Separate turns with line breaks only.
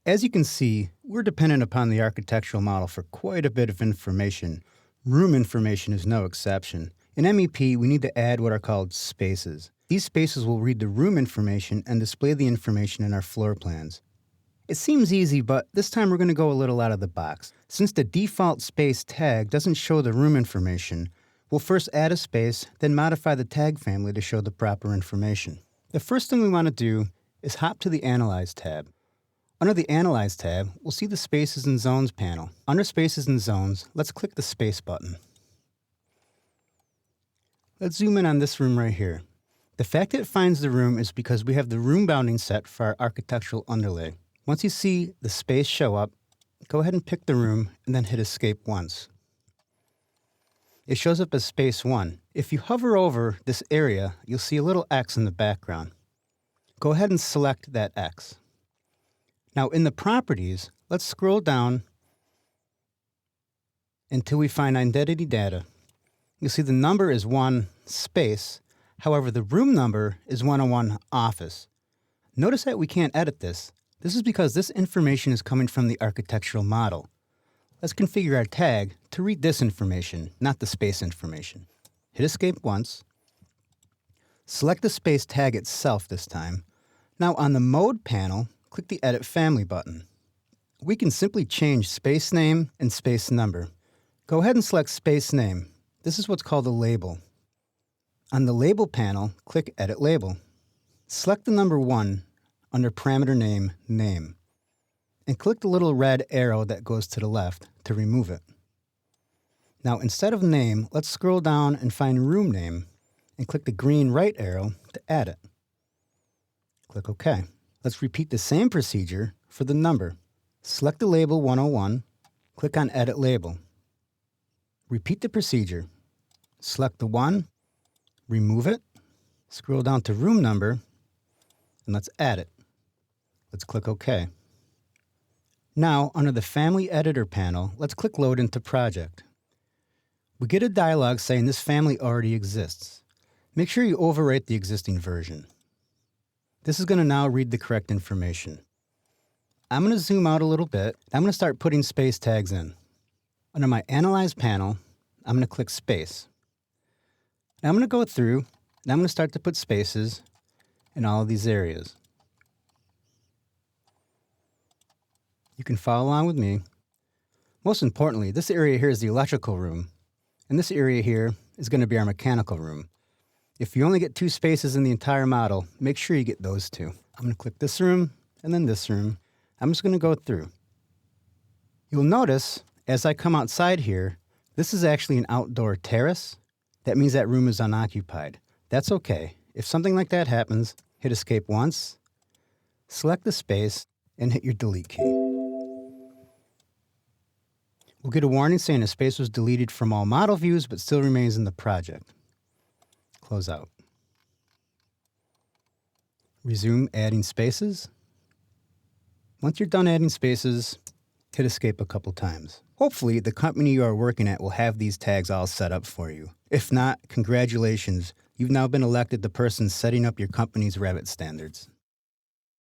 As you can see, we're dependent upon the architectural model for quite a bit of information. Room information is no exception. In MEP, we need to add what are called spaces. These spaces will read the room information and display the information in our floor plans. It seems easy, but this time we're going to go a little out of the box. Since the default space tag doesn't show the room information, we'll first add a space, then modify the tag family to show the proper information. The first thing we want to do is hop to the Analyze tab. Under the Analyze tab, we'll see the Spaces and Zones panel. Under Spaces and Zones, let's click the Space button. Let's zoom in on this room right here. The fact that it finds the room is because we have the room bounding set for our architectural underlay. Once you see the space show up, go ahead and pick the room and then hit Escape once. It shows up as Space 1. If you hover over this area, you'll see a little X in the background. Go ahead and select that X. Now in the Properties, let's scroll down until we find Identity Data. You'll see the number is 1 space, however the room number is 101 office. Notice that we can't edit this. This is because this information is coming from the architectural model. Let's configure our tag to read this information, not the space information. Hit Escape once. Select the space tag itself this time. Now on the Mode panel, click the Edit Family button. We can simply change space name and space number. Go ahead and select space name. This is what's called a label. On the Label panel, click Edit Label. Select the number 1 under Parameter Name, Name, and click the little red arrow that goes to the left to remove it. Now instead of Name, let's scroll down and find Room Name and click the green right arrow to add it. Click OK. Let's repeat the same procedure for the number. Select the label 101, click on Edit Label. Repeat the procedure. Select the 1, remove it, scroll down to room number, and let's add it. Let's click OK. Now, under the Family Editor panel, let's click Load into Project. We get a dialog saying this family already exists. Make sure you overwrite the existing version. This is going to now read the correct information. I'm going to zoom out a little bit. I'm going to start putting space tags in. Under my Analyze panel, I'm going to click Space. Now I'm going to go through, and I'm going to start to put spaces in all of these areas. You can follow along with me. Most importantly, this area here is the electrical room, and this area here is going to be our mechanical room. If you only get 2 spaces in the entire model, make sure you get those 2. I'm going to click this room and then this room. I'm just going to go through. You'll notice as I come outside here, this is actually an outdoor terrace. That means that room is unoccupied. That's okay. If something like that happens, hit Escape once, select the space, and hit your Delete key. We'll get a warning saying a space was deleted from all model views but still remains in the project. Close out. Resume adding spaces. Once you're done adding spaces, hit Escape a couple times. Hopefully, the company you are working at will have these tags all set up for you. If not, congratulations. You've now been elected the person setting up your company's Revit standards.